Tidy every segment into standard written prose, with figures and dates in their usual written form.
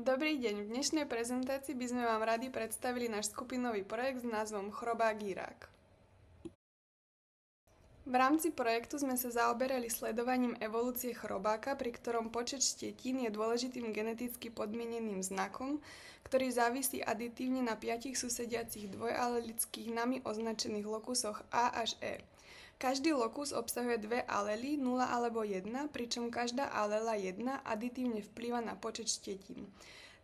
Dobrý deň, v dnešnej prezentácii by sme vám radi predstavili náš skupinový projekt s názvom Chrobák Irák. V rámci projektu sme sa zaoberali sledovaním evolúcie chrobáka, pri ktorom počet štetín je dôležitým geneticky podmieneným znakom, ktorý závisí aditívne na 5 susediacich dvojalelických nami označených lokusoch A až E. Každý lokus obsahuje dve alely, 0 alebo 1, pričom každá alela 1 aditívne vplýva na počet štetín.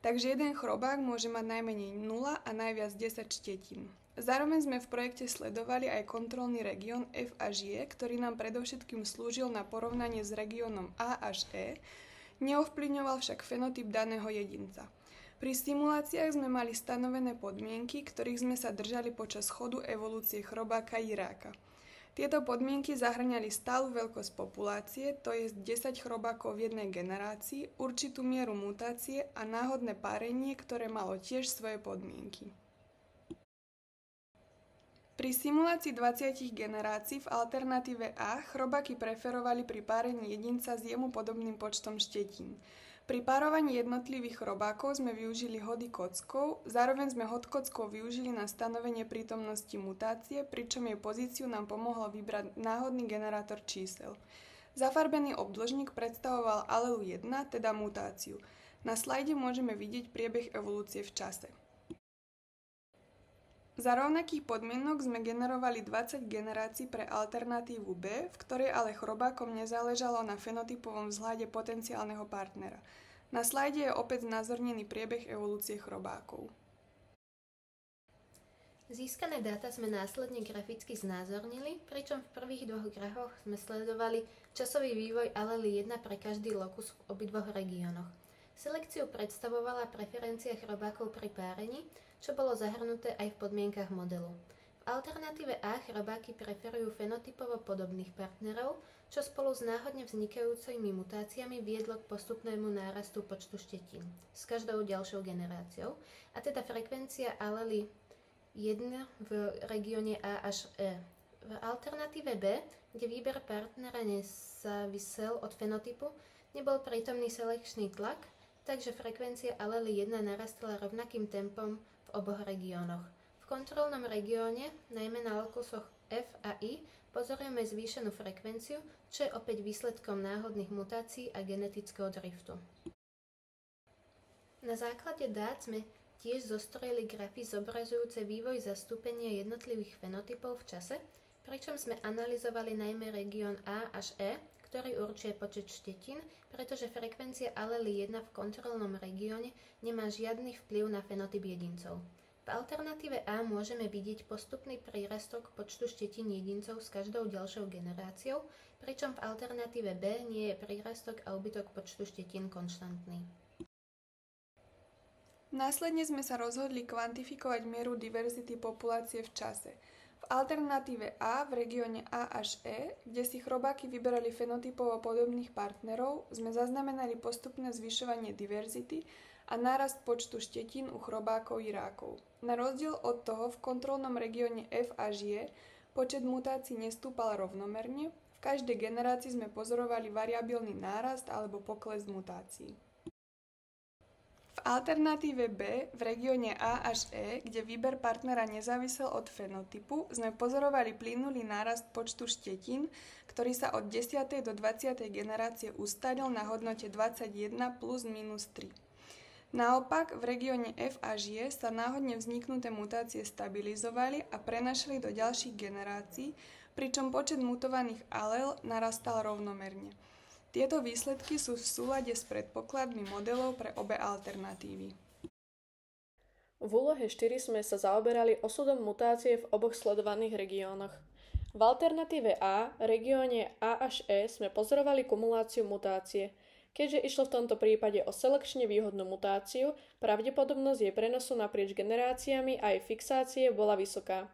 Takže jeden chrobák môže mať najmenej 0 a najviac 10 štetín. Zároveň sme v projekte sledovali aj kontrolný región F až E, ktorý nám predovšetkým slúžil na porovnanie s regiónom A až E, neovplyvňoval však fenotyp daného jedinca. Pri simuláciách sme mali stanovené podmienky, ktorých sme sa držali počas chodu evolúcie chrobáka Iráka. Tieto podmienky zahŕňali stálu veľkosť populácie, to je 10 chrobákov v jednej generácii, určitú mieru mutácie a náhodné párenie, ktoré malo tiež svoje podmienky. Pri simulácii 20 generácií v alternatíve A chrobáky preferovali pri párení jedinca s jemu podobným počtom štetín. Pri párovaní jednotlivých chrobákov sme využili hody kockov, zároveň sme hod kockov využili na stanovenie prítomnosti mutácie, pričom jej pozíciu nám pomohlo vybrať náhodný generátor čísel. Zafarbený obdĺžnik predstavoval alelu 1, teda mutáciu. Na slajde môžeme vidieť priebeh evolúcie v čase. Za rovnakých podmienok sme generovali 20 generácií pre alternatívu B, v ktorej ale chrobákom nezáležalo na fenotypovom vzhľade potenciálneho partnera. Na slajde je opäť znázornený priebeh evolúcie chrobákov. Získané dáta sme následne graficky znázornili, pričom v prvých dvoch grafoch sme sledovali časový vývoj alely 1 pre každý lokus v obidvoch regiónoch. Selekciu predstavovala preferencia chrobákov pri párení, čo bolo zahrnuté aj v podmienkach modelu. V alternatíve A chrobáky preferujú fenotypovo podobných partnerov, čo spolu s náhodne vznikajúcimi mutáciami viedlo k postupnému nárastu počtu štetín s každou ďalšou generáciou, a teda frekvencia alely 1 v regióne A až E. V alternatíve B, kde výber partnera nezávisel od fenotypu, nebol prítomný selekčný tlak, takže frekvencia alely 1 narastala rovnakým tempom v oboch regiónoch. V kontrolnom regióne, najmä na lokusoch F a I, pozorujeme zvýšenú frekvenciu, čo je opäť výsledkom náhodných mutácií a genetického driftu. Na základe dát sme tiež zostrojili grafy zobrazujúce vývoj zastúpenia jednotlivých fenotypov v čase, pričom sme analyzovali najmä región A až E, ktorý určuje počet štetín, pretože frekvencia alely 1 v kontrolnom regióne nemá žiadny vplyv na fenotyp jedincov. V alternatíve A môžeme vidieť postupný prírastok počtu štetín jedincov s každou ďalšou generáciou, pričom v alternatíve B nie je prírastok a úbytok počtu štetín konštantný. Následne sme sa rozhodli kvantifikovať mieru diverzity populácie v čase. V alternatíve A v regióne A až E, kde si chrobáky vyberali fenotypovo podobných partnerov, sme zaznamenali postupné zvyšovanie diverzity a nárast počtu štetín u chrobákov Irákov. Na rozdiel od toho v kontrolnom regióne F až E počet mutácií nestúpal rovnomerne, v každej generácii sme pozorovali variabilný nárast alebo pokles mutácií. V alternatíve B v regióne A až E, kde výber partnera nezávisel od fenotypu, sme pozorovali plynulý nárast počtu štetín, ktorý sa od 10. do 20. generácie ustálil na hodnote 21 plus minus 3. Naopak, v regióne F až E sa náhodne vzniknuté mutácie stabilizovali a prenašali do ďalších generácií, pričom počet mutovaných alel narastal rovnomerne. Tieto výsledky sú v súlade s predpokladmi modelov pre obe alternatívy. V úlohe 4 sme sa zaoberali osudom mutácie v oboch sledovaných regiónoch. V alternatíve A, regióne A až E, sme pozorovali kumuláciu mutácie. Keďže išlo v tomto prípade o selekčne výhodnú mutáciu, pravdepodobnosť jej prenosu naprieč generáciami a jej fixácie bola vysoká.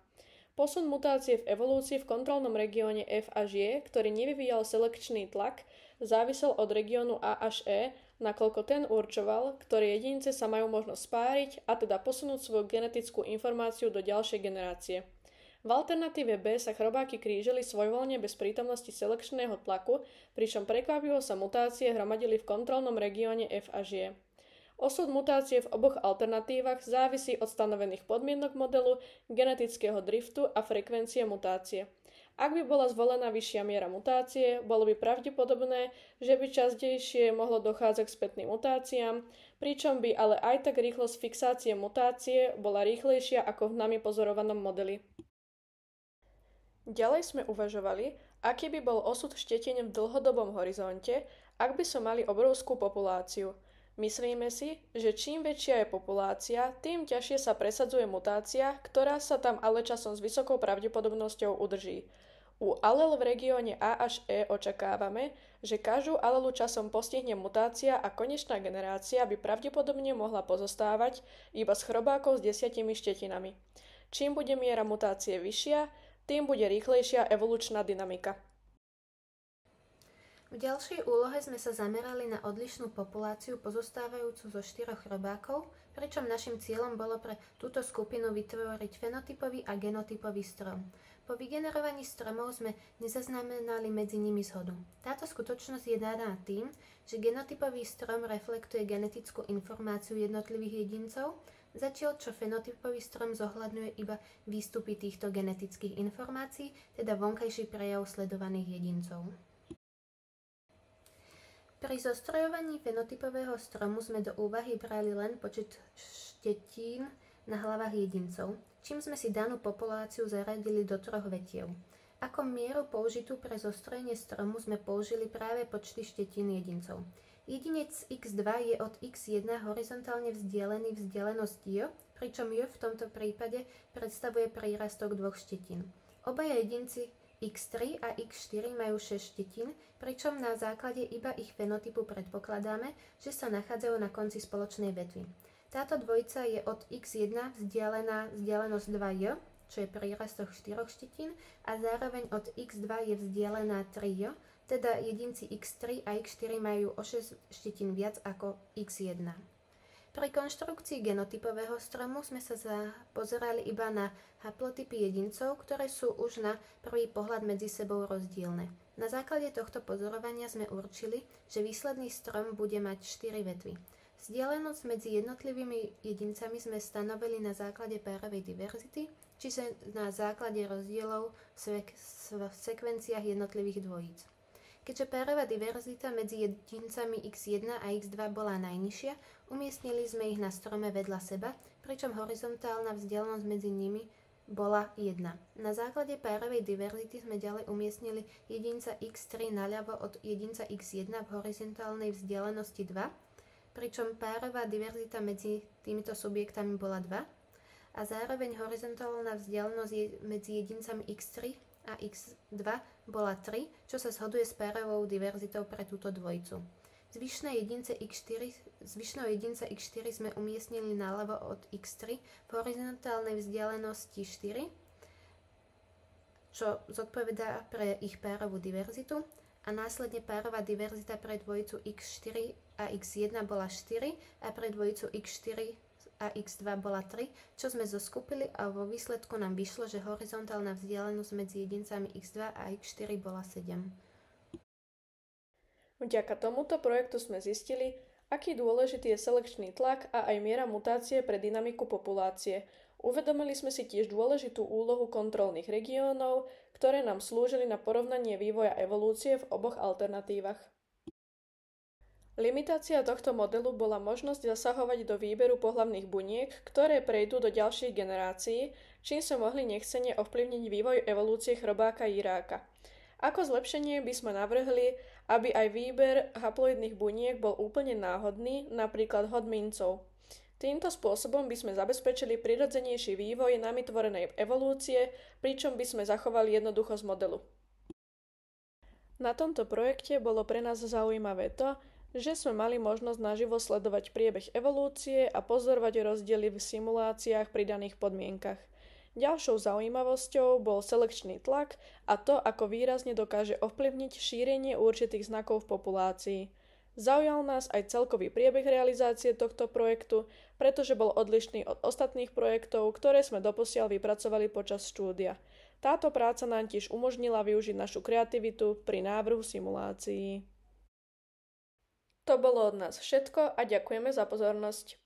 Posun mutácie v evolúcii v kontrolnom regióne F až E, ktorý nevyvíjal selekčný tlak, závisel od regiónu A až E, nakoľko ten určoval, ktoré jedince sa majú možnosť spáriť a teda posunúť svoju genetickú informáciu do ďalšej generácie. V alternatíve B sa chrobáky krížili svojvoľne bez prítomnosti selekčného tlaku, pričom prekvapivo sa mutácie hromadili v kontrolnom regióne F až G. Osud mutácie v oboch alternatívach závisí od stanovených podmienok modelu, genetického driftu a frekvencie mutácie. Ak by bola zvolená vyššia miera mutácie, bolo by pravdepodobné, že by častejšie mohlo dochádzať k spätným mutáciám, pričom by ale aj tak rýchlosť fixácie mutácie bola rýchlejšia ako v nami pozorovanom modeli. Ďalej sme uvažovali, aký by bol osud štetien v dlhodobom horizonte, ak by sme mali obrovskú populáciu. Myslíme si, že čím väčšia je populácia, tým ťažšie sa presadzuje mutácia, ktorá sa tam ale časom s vysokou pravdepodobnosťou udrží. U alel v regióne A až E očakávame, že každú alelu časom postihne mutácia a konečná generácia by pravdepodobne mohla pozostávať iba z chrobákov s 10 štetinami. Čím bude miera mutácie vyššia, tým bude rýchlejšia evolučná dynamika. V ďalšej úlohe sme sa zamerali na odlišnú populáciu pozostávajúcu zo 4 chrobákov, pričom našim cieľom bolo pre túto skupinu vytvoriť fenotypový a genotypový strom. Po vygenerovaní stromov sme nezaznamenali medzi nimi zhodu. Táto skutočnosť je daná tým, že genotypový strom reflektuje genetickú informáciu jednotlivých jedincov, zatiaľ čo fenotypový strom zohľadňuje iba výstupy týchto genetických informácií, teda vonkajší prejav sledovaných jedincov. Pri zostrojovaní fenotypového stromu sme do úvahy brali len počet štetín na hlavách jedincov, čím sme si danú populáciu zaradili do 3 vetiev. Ako mieru použitú pre zostrojenie stromu sme použili práve počty štetín jedincov. Jedinec x2 je od x1 horizontálne vzdialený vzdialenosť j, pričom j v tomto prípade predstavuje prírastok 2 štetín. Obaja jedinci x3 a x4 majú 6 štetín, pričom na základe iba ich fenotypu predpokladáme, že sa nachádzajú na konci spoločnej vetvy. Táto dvojica je od x1 vzdialená vzdialenosť 2j, čo je prírastok 4 štetín, a zároveň od x2 je vzdialená 3j, teda jedinci x3 a x4 majú o 6 štetín viac ako x1. Pri konštrukcii genotypového stromu sme sa pozerali iba na haplotypy jedincov, ktoré sú už na prvý pohľad medzi sebou rozdielne. Na základe tohto pozorovania sme určili, že výsledný strom bude mať 4 vetvy. Vzdialenosť medzi jednotlivými jedincami sme stanovili na základe párovej diverzity, čiže na základe rozdielov v sekvenciách jednotlivých dvojíc. Keďže párová diverzita medzi jedincami x1 a x2 bola najnižšia, umiestnili sme ich na strome vedľa seba, pričom horizontálna vzdialenosť medzi nimi bola 1. Na základe párovej diverzity sme ďalej umiestnili jedinca x3 naľavo od jedinca x1 v horizontálnej vzdialenosti 2, pričom párová diverzita medzi týmito subjektami bola 2 a zároveň horizontálna vzdialenosť medzi jedincami x3 a x2 bola 3, čo sa zhoduje s párovou diverzitou pre túto dvojicu. Zvyšného jedinca x4 sme umiestnili naľavo od x3 v horizontálnej vzdialenosti 4, čo zodpovedá pre ich párovú diverzitu, a následne párová diverzita pre dvojicu x4 a x1 bola 4 a pre dvojicu x4 a x2 bola 3, čo sme zoskupili, a vo výsledku nám vyšlo, že horizontálna vzdialenosť medzi jedincami x2 a x4 bola 7. Vďaka tomuto projektu sme zistili, aký dôležitý je selekčný tlak a aj miera mutácie pre dynamiku populácie. Uvedomili sme si tiež dôležitú úlohu kontrolných regiónov, ktoré nám slúžili na porovnanie vývoja evolúcie v oboch alternatívach. Limitácia tohto modelu bola možnosť zasahovať do výberu pohlavných buniek, ktoré prejdú do ďalších generácií, čím sa mohli nechcene ovplyvniť vývoj evolúcie chrobáka jiráka. Ako zlepšenie by sme navrhli, aby aj výber haploidných buniek bol úplne náhodný, napríklad hod mincov. Týmto spôsobom by sme zabezpečili prirodzenejší vývoj nami tvorenej evolúcie, pričom by sme zachovali jednoduchosť modelu. Na tomto projekte bolo pre nás zaujímavé to, že sme mali možnosť naživo sledovať priebeh evolúcie a pozorovať rozdiely v simuláciách pri daných podmienkach. Ďalšou zaujímavosťou bol selekčný tlak a to, ako výrazne dokáže ovplyvniť šírenie určitých znakov v populácii. Zaujal nás aj celkový priebeh realizácie tohto projektu, pretože bol odlišný od ostatných projektov, ktoré sme doposiaľ vypracovali počas štúdia. Táto práca nám tiež umožnila využiť našu kreativitu pri návrhu simulácií. To bolo od nás všetko a ďakujeme za pozornosť.